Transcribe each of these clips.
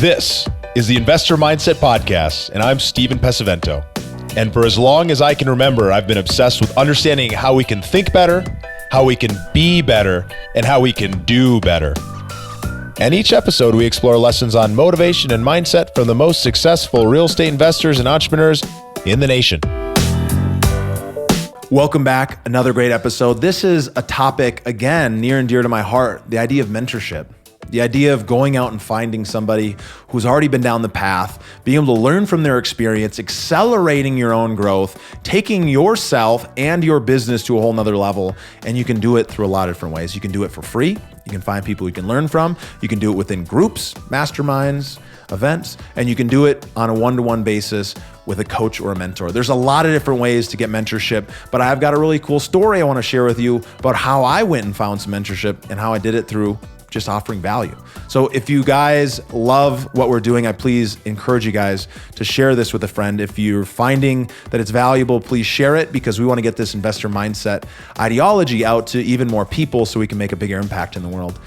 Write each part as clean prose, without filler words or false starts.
This is the Investor Mindset Podcast, and I'm Stephen Pesavento. And for as long as I can remember, I've been obsessed with understanding how we can think better, how we can be better, and how we can do better. And each episode, we explore lessons on motivation and mindset from the most successful real estate investors and entrepreneurs in the nation. Welcome back. Another great episode. This is a topic, again, near and dear to my heart, the idea of mentorship. The idea of going out and finding somebody who's already been down the path, being able to learn from their experience, accelerating your own growth, taking yourself and your business to a whole nother level. And you can do it through a lot of different ways. You can do it for free. You can find people you can learn from. You can do it within groups, masterminds, events, and you can do it on a one-to-one basis with a coach or a mentor. There's a lot of different ways to get mentorship, but I've got a really cool story I want to share with you about how I went and found some mentorship and how I did it through just offering value. So if you guys love what we're doing, I please encourage you guys to share this with a friend. If you're finding that it's valuable, please share it, because we want to get this investor mindset ideology out to even more people so we can make a bigger impact in the world.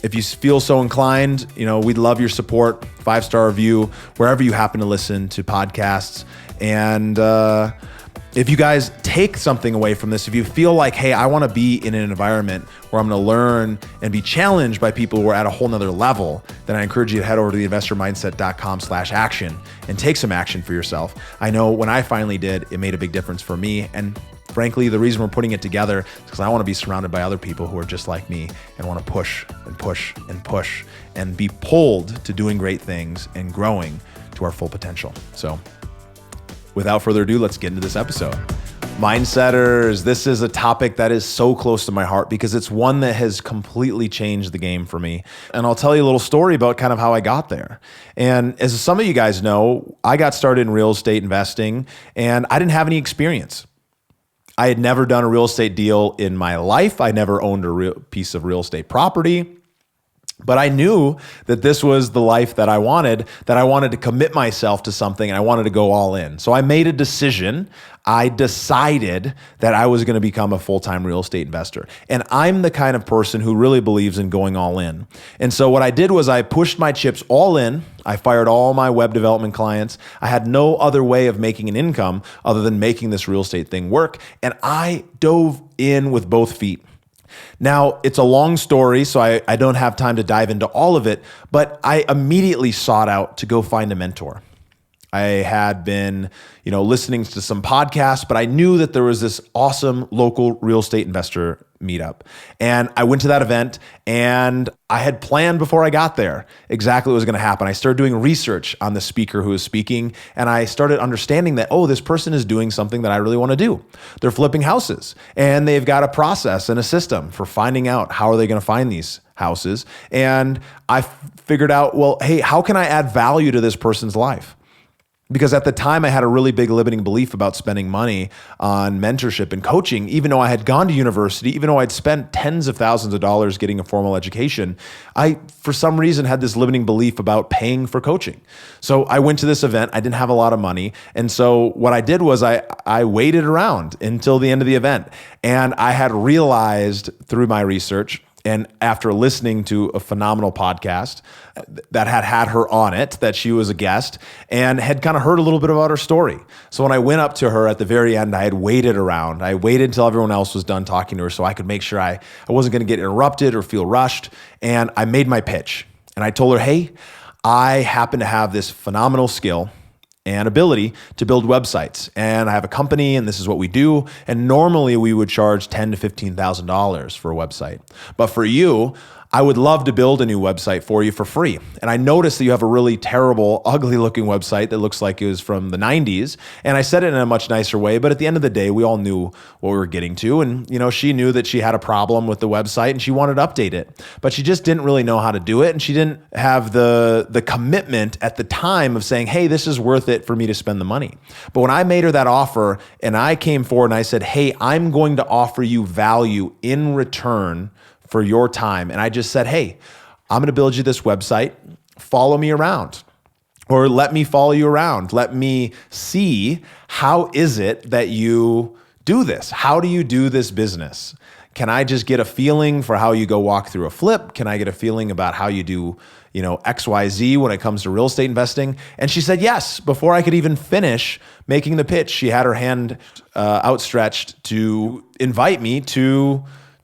If you feel so inclined, we'd love your support, 5-star review, wherever you happen to listen to podcasts. And if you guys take something away from this, if you feel like, hey, I want to be in an environment where I'm going to learn and be challenged by people who are at a whole nother level, then I encourage you to head over to theinvestormindset.com/action and take some action for yourself. I know when I finally did, it made a big difference for me. And frankly, the reason we're putting it together is because I want to be surrounded by other people who are just like me and want to push and push and push and be pulled to doing great things and growing to our full potential. So without further ado, let's get into this episode. Mindsetters, this is a topic that is so close to my heart because it's one that has completely changed the game for me. And I'll tell you a little story about kind of how I got there. And as some of you guys know, I got started in real estate investing and I didn't have any experience. I had never done a real estate deal in my life. I never owned a real piece of real estate property. But I knew that this was the life that I wanted to commit myself to something, and I wanted to go all in. So I made a decision. I decided that I was going to become a full-time real estate investor. And I'm the kind of person who really believes in going all in. And so what I did was I pushed my chips all in. I fired all my web development clients. I had no other way of making an income other than making this real estate thing work. And I dove in with both feet. Now, it's a long story, so I don't have time to dive into all of it, but I immediately sought out to go find a mentor. I had been, listening to some podcasts, but I knew that there was this awesome local real estate investor meetup. And I went to that event and I had planned before I got there exactly what was going to happen. I started doing research on the speaker who was speaking, and I started understanding that, this person is doing something that I really want to do. They're flipping houses and they've got a process and a system for finding out how are they going to find these houses. And I figured out, hey, how can I add value to this person's life? Because at the time I had a really big limiting belief about spending money on mentorship and coaching. Even though I had gone to university, even though I'd spent tens of thousands of dollars getting a formal education, I, for some reason, had this limiting belief about paying for coaching. So I went to this event. I didn't have a lot of money. And so what I did was I waited around until the end of the event. And I had realized through my research, and after listening to a phenomenal podcast that had her on it, that she was a guest, and had kind of heard a little bit about her story. So when I went up to her at the very end, I had waited around. I waited until everyone else was done talking to her so I could make sure I wasn't going to get interrupted or feel rushed. And I made my pitch. And I told her, hey, I happen to have this phenomenal skill and ability to build websites. And I have a company and this is what we do. And normally we would charge $10,000 to $15,000 for a website. But for you, I would love to build a new website for you for free. And I noticed that you have a really terrible, ugly looking website that looks like it was from the 90s. And I said it in a much nicer way, but at the end of the day, we all knew what we were getting to. And she knew that she had a problem with the website and she wanted to update it, but she just didn't really know how to do it. And she didn't have the commitment at the time of saying, hey, this is worth it for me to spend the money. But when I made her that offer and I came forward and I said, hey, I'm going to offer you value in return for your time. And I just said, hey, I'm going to build you this website. Follow me around, or let me follow you around. Let me see, how is it that you do this? How do you do this business? can I just get a feeling for how you go walk through a flip? Can I get a feeling about how you do, XYZ when it comes to real estate investing? And she said yes. Before I could even finish making the pitch, she had her hand outstretched to invite me to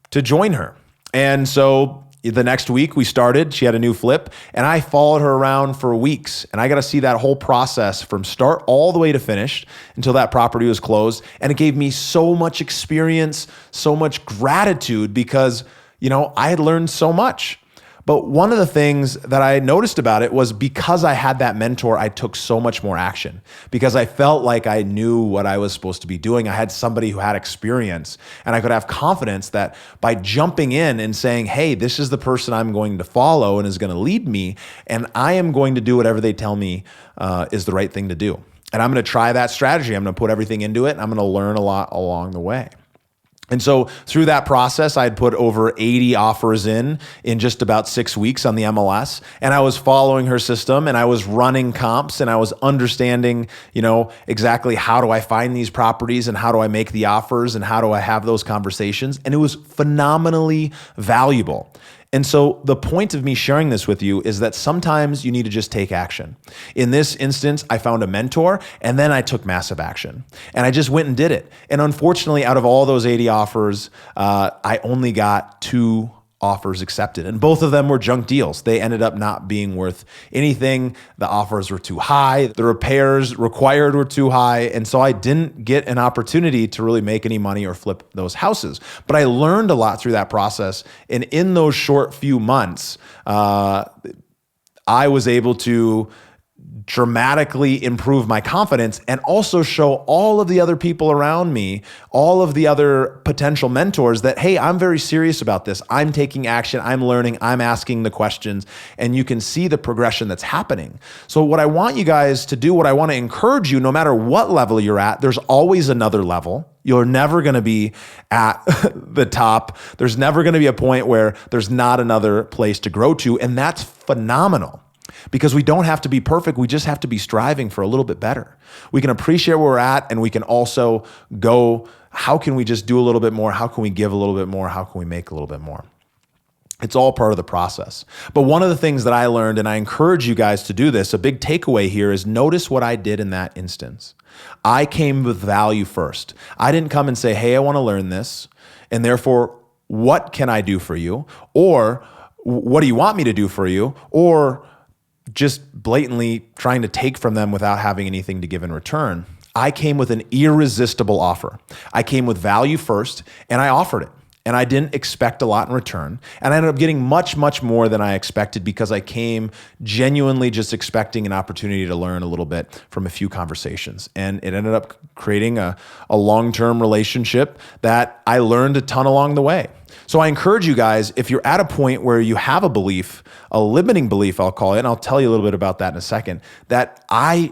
join her. And so the next week we started, she had a new flip, and I followed her around for weeks. And I got to see that whole process from start all the way to finish until that property was closed. And it gave me so much experience, so much gratitude because, I had learned so much. But one of the things that I noticed about it was because I had that mentor, I took so much more action because I felt like I knew what I was supposed to be doing. I had somebody who had experience, and I could have confidence that by jumping in and saying, hey, this is the person I'm going to follow and is going to lead me, and I am going to do whatever they tell me is the right thing to do. And I'm going to try that strategy. I'm going to put everything into it, and I'm going to learn a lot along the way. And so through that process, I'd put over 80 offers in just about 6 weeks on the MLS. And I was following her system, and I was running comps, and I was understanding, exactly how do I find these properties and how do I make the offers and how do I have those conversations. And it was phenomenally valuable. And so the point of me sharing this with you is that sometimes you need to just take action. In this instance, I found a mentor, and then I took massive action. And I just went and did it. And unfortunately, out of all those 80 offers, I only got 2 offers accepted. And both of them were junk deals. They ended up not being worth anything. The offers were too high. The repairs required were too high. And so I didn't get an opportunity to really make any money or flip those houses. But I learned a lot through that process. And in those short few months, I was able to dramatically improve my confidence and also show all of the other people around me, all of the other potential mentors that, hey, I'm very serious about this. I'm taking action. I'm learning. I'm asking the questions, and you can see the progression that's happening. So what I want you guys to do, what I want to encourage you, no matter what level you're at, there's always another level. You're never going to be at the top. There's never going to be a point where there's not another place to grow to, and that's phenomenal. Because we don't have to be perfect. We just have to be striving for a little bit better. We can appreciate where we're at, and we can also go, how can we just do a little bit more? How can we give a little bit more? How can we make a little bit more? It's all part of the process. But one of the things that I learned, and I encourage you guys to do this, a big takeaway here is notice what I did in that instance. I came with value first. I didn't come and say, hey, I want to learn this, and therefore, what can I do for you? Or what do you want me to do for you? Or just blatantly trying to take from them without having anything to give in return. I came with an irresistible offer. I came with value first, and I offered it. And I didn't expect a lot in return. And I ended up getting much, much more than I expected because I came genuinely just expecting an opportunity to learn a little bit from a few conversations. And it ended up creating a long-term relationship that I learned a ton along the way. So I encourage you guys, if you're at a point where you have a belief, a limiting belief, I'll call it, and I'll tell you a little bit about that in a second, that I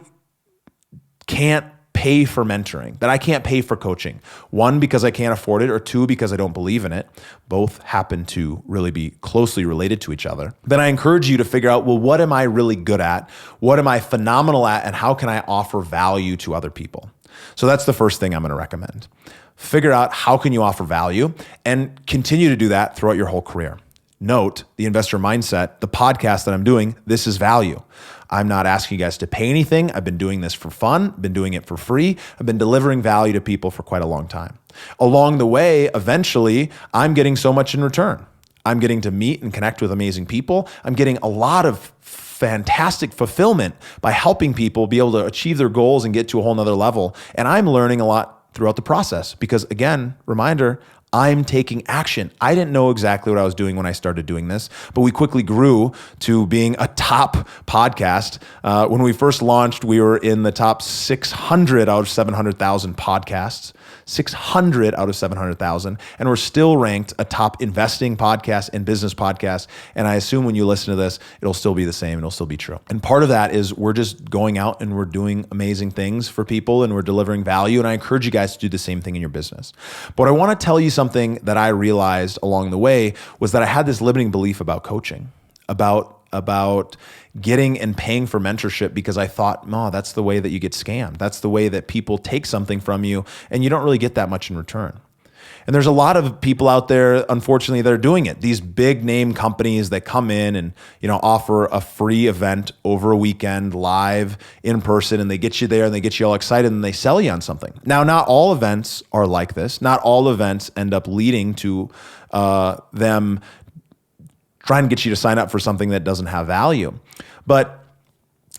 can't pay for mentoring, that I can't pay for coaching. 1, because I can't afford it, or 2, because I don't believe in it. Both happen to really be closely related to each other. Then I encourage you to figure out, well, what am I really good at? What am I phenomenal at? And how can I offer value to other people? So that's the first thing I'm going to recommend. Figure out how can you offer value and continue to do that throughout your whole career. Note, the Investor Mindset, the podcast that I'm doing, this is value. I'm not asking you guys to pay anything. I've been doing this for fun, been doing it for free. I've been delivering value to people for quite a long time. Along the way, eventually, I'm getting so much in return. I'm getting to meet and connect with amazing people. I'm getting a lot of fantastic fulfillment by helping people be able to achieve their goals and get to a whole nother level. And I'm learning a lot throughout the process because, again, reminder, I'm taking action. I didn't know exactly what I was doing when I started doing this, but we quickly grew to being a top podcast. When we first launched, we were in the top 600 out of 700,000 podcasts. 600 out of 700,000. And we're still ranked a top investing podcast and business podcast. And I assume when you listen to this, it'll still be the same. It'll still be true. And part of that is we're just going out and we're doing amazing things for people and we're delivering value. And I encourage you guys to do the same thing in your business. But I want to tell you something that I realized along the way was that I had this limiting belief about coaching, about getting and paying for mentorship because I thought, no, that's the way that you get scammed. That's the way that people take something from you and you don't really get that much in return. And there's a lot of people out there, unfortunately, that are doing it. These big name companies that come in and, offer a free event over a weekend, live, in person, and they get you there and they get you all excited and they sell you on something. Now, not all events are like this. Not all events end up leading to them trying to get you to sign up for something that doesn't have value. But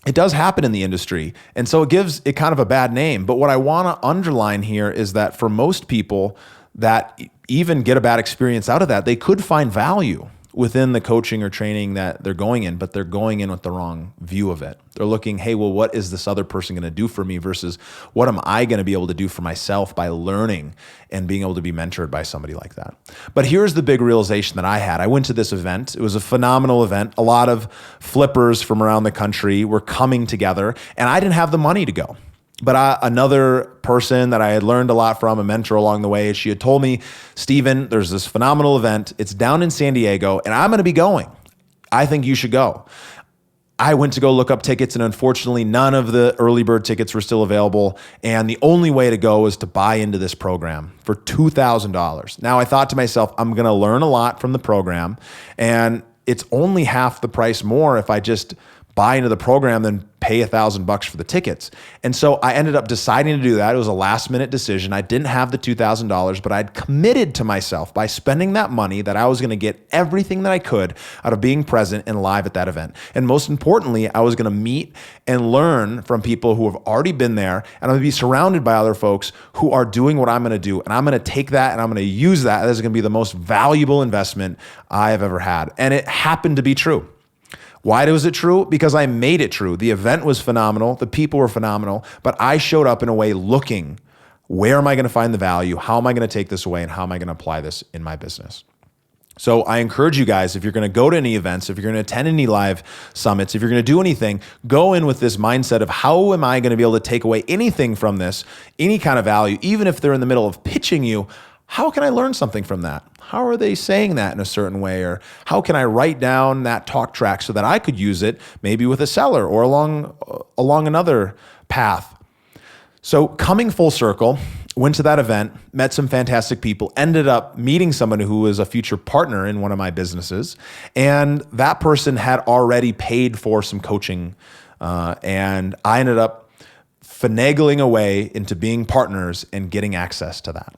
it does happen in the industry. And so it gives it kind of a bad name. But what I want to underline here is that for most people that even get a bad experience out of that, they could find value within the coaching or training that they're going in, but they're going in with the wrong view of it. They're looking, hey, well, what is this other person going to do for me versus what am I going to be able to do for myself by learning and being able to be mentored by somebody like that? But here's the big realization that I had. I went to this event. It was a phenomenal event. A lot of flippers from around the country were coming together, and I didn't have the money to go. But another person that I had learned a lot from, a mentor along the way, she had told me, Steven, there's this phenomenal event. It's down in San Diego, and I'm going to be going. I think you should go. I went to go look up tickets, and unfortunately, none of the early bird tickets were still available. And the only way to go was to buy into this program for $2,000. Now, I thought to myself, I'm going to learn a lot from the program, and it's only half the price more if I just buy into the program than pay $1,000 for the tickets. And so I ended up deciding to do that. It was a last minute decision. I didn't have the $2,000, but I'd committed to myself by spending that money that I was going to get everything that I could out of being present and live at that event. And most importantly, I was going to meet and learn from people who have already been there, and I'm going to be surrounded by other folks who are doing what I'm going to do. And I'm going to take that and I'm going to use that. This is going to be the most valuable investment I have ever had. And it happened to be true. Why was it true? Because I made it true. The event was phenomenal. The people were phenomenal, but I showed up in a way looking, where am I going to find the value? How am I going to take this away? And how am I going to apply this in my business? So I encourage you guys, if you're going to go to any events, if you're going to attend any live summits, if you're going to do anything, go in with this mindset of how am I going to be able to take away anything from this, any kind of value, even if they're in the middle of pitching you. How can I learn something from that? How are they saying that in a certain way? Or how can I write down that talk track so that I could use it maybe with a seller or along another path? So coming full circle, went to that event, met some fantastic people, ended up meeting someone who was a future partner in one of my businesses. And that person had already paid for some coaching. And I ended up finagling away into being partners and getting access to that.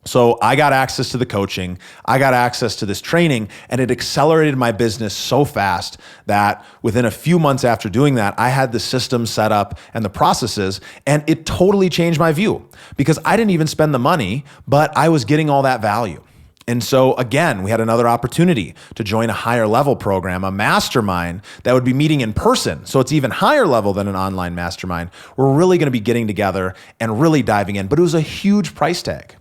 So I got access to the coaching, I got access to this training, and it accelerated my business so fast that within a few months after doing that, I had the system set up and the processes, and it totally changed my view because I didn't even spend the money, but I was getting all that value. And so again, we had another opportunity to join a higher level program, a mastermind that would be meeting in person. So it's even higher level than an online mastermind. We're really going to be getting together and really diving in, but it was a huge price tag.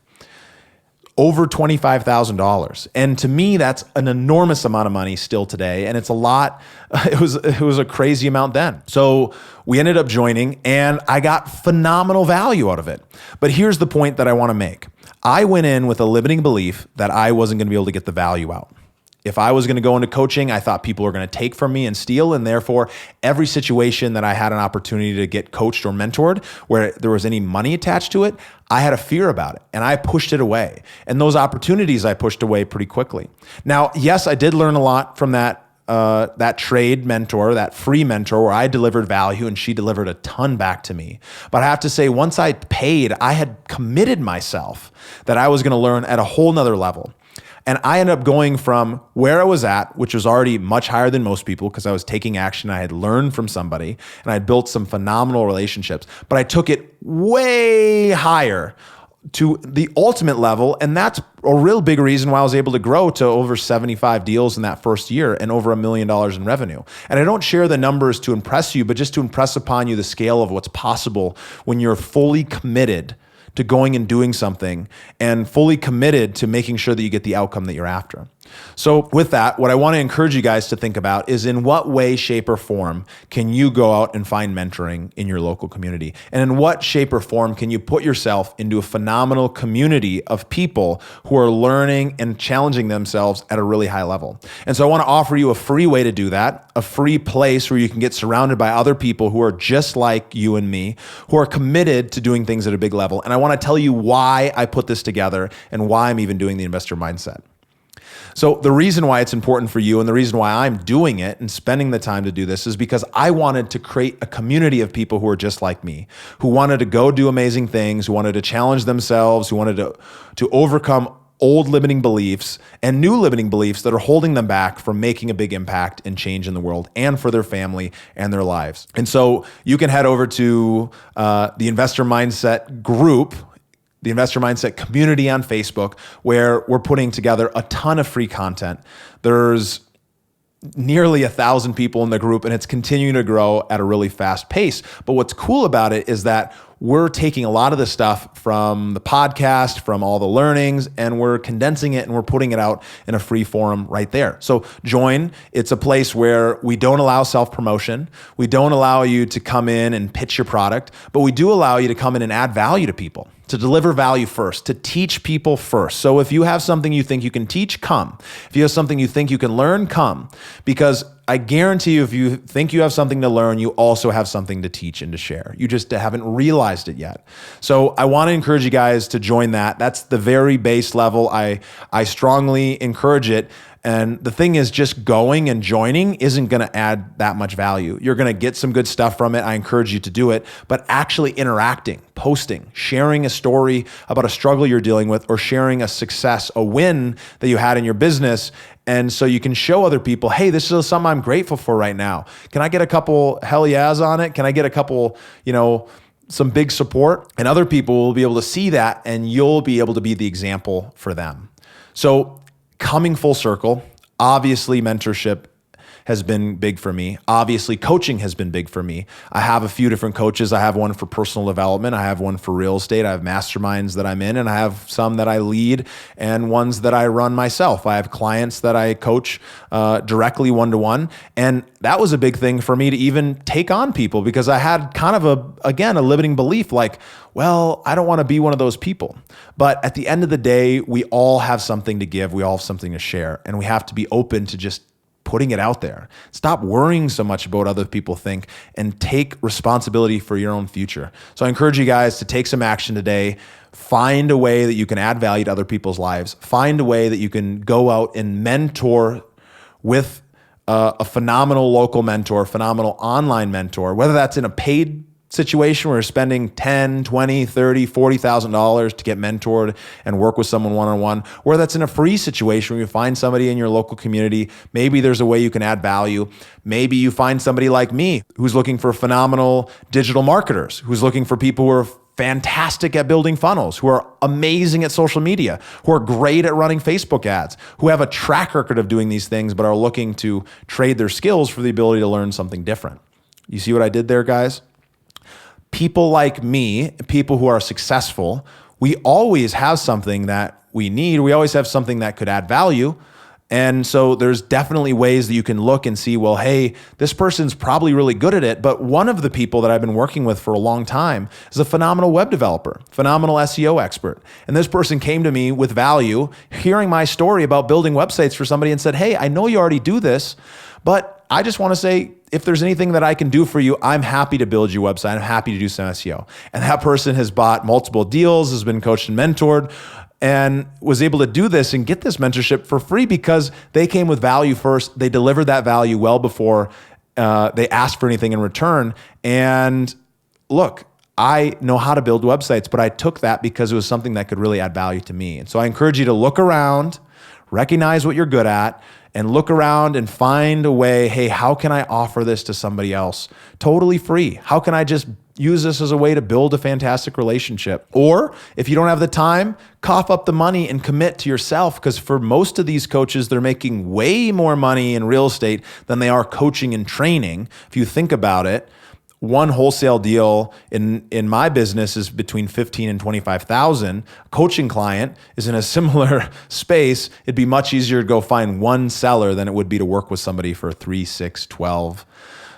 Over $25,000. And to me, that's an enormous amount of money still today. And it's a lot, it was a crazy amount then. So we ended up joining and I got phenomenal value out of it. But here's the point that I want to make. I went in with a limiting belief that I wasn't going to be able to get the value out. If I was going to go into coaching, I thought people were going to take from me and steal. And therefore, every situation that I had an opportunity to get coached or mentored where there was any money attached to it, I had a fear about it and I pushed it away. And those opportunities I pushed away pretty quickly. Now, yes, I did learn a lot from that trade mentor, that free mentor where I delivered value and she delivered a ton back to me. But I have to say, once I paid, I had committed myself that I was going to learn at a whole nother level. And I ended up going from where I was at, which was already much higher than most people because I was taking action. I had learned from somebody and I had built some phenomenal relationships, but I took it way higher to the ultimate level. And that's a real big reason why I was able to grow to over 75 deals in that first year and over $1 million in revenue. And I don't share the numbers to impress you, but just to impress upon you the scale of what's possible when you're fully committed to going and doing something and fully committed to making sure that you get the outcome that you're after. So with that, what I want to encourage you guys to think about is in what way, shape, or form can you go out and find mentoring in your local community? And in what shape or form can you put yourself into a phenomenal community of people who are learning and challenging themselves at a really high level? And so I want to offer you a free way to do that, a free place where you can get surrounded by other people who are just like you and me, who are committed to doing things at a big level. And I want to tell you why I put this together and why I'm even doing the investor mindset. So the reason why it's important for you and the reason why I'm doing it and spending the time to do this is because I wanted to create a community of people who are just like me, who wanted to go do amazing things, who wanted to challenge themselves, who wanted to overcome old limiting beliefs and new limiting beliefs that are holding them back from making a big impact and change in the world and for their family and their lives. And so you can head over to the Investor Mindset group, the Investor Mindset community on Facebook, where we're putting together a ton of free content. There's nearly 1,000 people in the group, and it's continuing to grow at a really fast pace. But what's cool about it is that we're taking a lot of the stuff from the podcast, from all the learnings, and we're condensing it and we're putting it out in a free forum right there. So join. It's a place where we don't allow self-promotion. We don't allow you to come in and pitch your product, but we do allow you to come in and add value to people, to deliver value first, to teach people first. So if you have something you think you can teach, come. If you have something you think you can learn, come. Because I guarantee you, if you think you have something to learn, you also have something to teach and to share. You just haven't realized it yet. So I want to encourage you guys to join that. That's the very base level. I strongly encourage it. And the thing is, just going and joining isn't going to add that much value. You're going to get some good stuff from it. I encourage you to do it, but actually interacting, posting, sharing a story about a struggle you're dealing with, or sharing a success, a win that you had in your business. And so you can show other people, hey, this is something I'm grateful for right now. Can I get a couple hell yeahs on it? Can I get a couple, some big support? And other people will be able to see that, and you'll be able to be the example for them. So coming full circle, obviously mentorship has been big for me. Obviously, coaching has been big for me. I have a few different coaches. I have one for personal development. I have one for real estate. I have masterminds that I'm in, and I have some that I lead and ones that I run myself. I have clients that I coach directly one-to-one. And that was a big thing for me to even take on people, because I had kind of a limiting belief like, well, I don't want to be one of those people. But at the end of the day, we all have something to give. We all have something to share, and we have to be open to just putting it out there. Stop worrying so much about what other people think and take responsibility for your own future. So I encourage you guys to take some action today. Find a way that you can add value to other people's lives. Find a way that you can go out and mentor with a phenomenal local mentor, phenomenal online mentor, whether that's in a paid situation where you're spending $10, $20, $30, $40,000 to get mentored and work with someone one-on-one, or that's in a free situation where you find somebody in your local community. Maybe there's a way you can add value. Maybe you find somebody like me who's looking for phenomenal digital marketers, who's looking for people who are fantastic at building funnels, who are amazing at social media, who are great at running Facebook ads, who have a track record of doing these things, but are looking to trade their skills for the ability to learn something different. You see what I did there, guys? People like me, people who are successful, we always have something that we need. We always have something that could add value. And so there's definitely ways that you can look and see, well, hey, this person's probably really good at it. But one of the people that I've been working with for a long time is a phenomenal web developer, phenomenal SEO expert. And this person came to me with value, hearing my story about building websites for somebody, and said, hey, I know you already do this, but I just want to say, if there's anything that I can do for you, I'm happy to build your website. I'm happy to do some SEO. And that person has bought multiple deals, has been coached and mentored, and was able to do this and get this mentorship for free because they came with value first. They delivered that value well before they asked for anything in return. And look, I know how to build websites, but I took that because it was something that could really add value to me. And so I encourage you to look around, recognize what you're good at, and look around and find a way, hey, how can I offer this to somebody else totally free? How can I just use this as a way to build a fantastic relationship? Or if you don't have the time, cough up the money and commit to yourself, because for most of these coaches, they're making way more money in real estate than they are coaching and training, if you think about it. one wholesale deal in my business is between 15 and 25,000. A coaching client is in a similar space. It'd be much easier to go find one seller than it would be to work with somebody for 3, 6, 12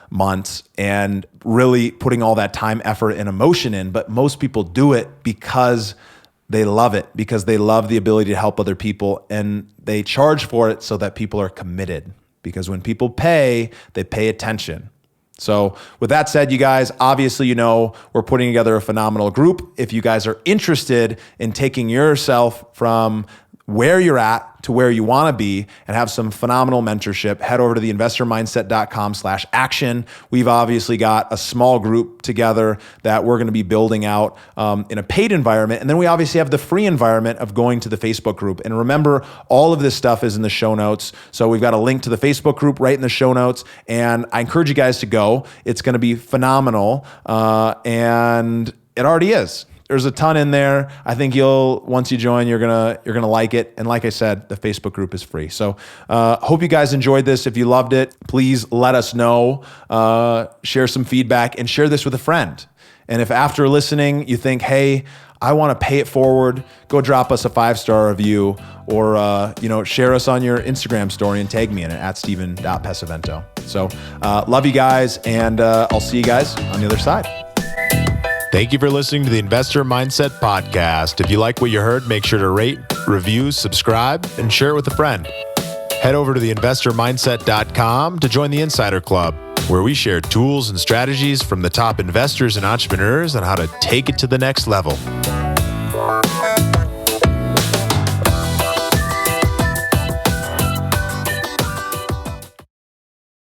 months and really putting all that time, effort, and emotion in. But most people do it because they love it, because they love the ability to help other people, and they charge for it so that people are committed. Because when people pay, they pay attention. So with that said, you guys, obviously, we're putting together a phenomenal group. If you guys are interested in taking yourself from where you're at to where you want to be and have some phenomenal mentorship, head over to theinvestormindset.com/action. We've obviously got a small group together that we're going to be building out in a paid environment. And then we obviously have the free environment of going to the Facebook group. And remember, all of this stuff is in the show notes. So we've got a link to the Facebook group right in the show notes. And I encourage you guys to go. It's going to be phenomenal. And it already is. There's a ton in there. I think once you join, you're gonna like it. And like I said, the Facebook group is free. So hope you guys enjoyed this. If you loved it, please let us know. Share some feedback and share this with a friend. And if after listening you think, hey, I want to pay it forward, go drop us a 5-star review or share us on your Instagram story and tag me in it at Steven.Pesavento. So love you guys, and I'll see you guys on the other side. Thank you for listening to the Investor Mindset Podcast. If you like what you heard, make sure to rate, review, subscribe, and share it with a friend. Head over to theinvestormindset.com to join the Insider Club, where we share tools and strategies from the top investors and entrepreneurs on how to take it to the next level.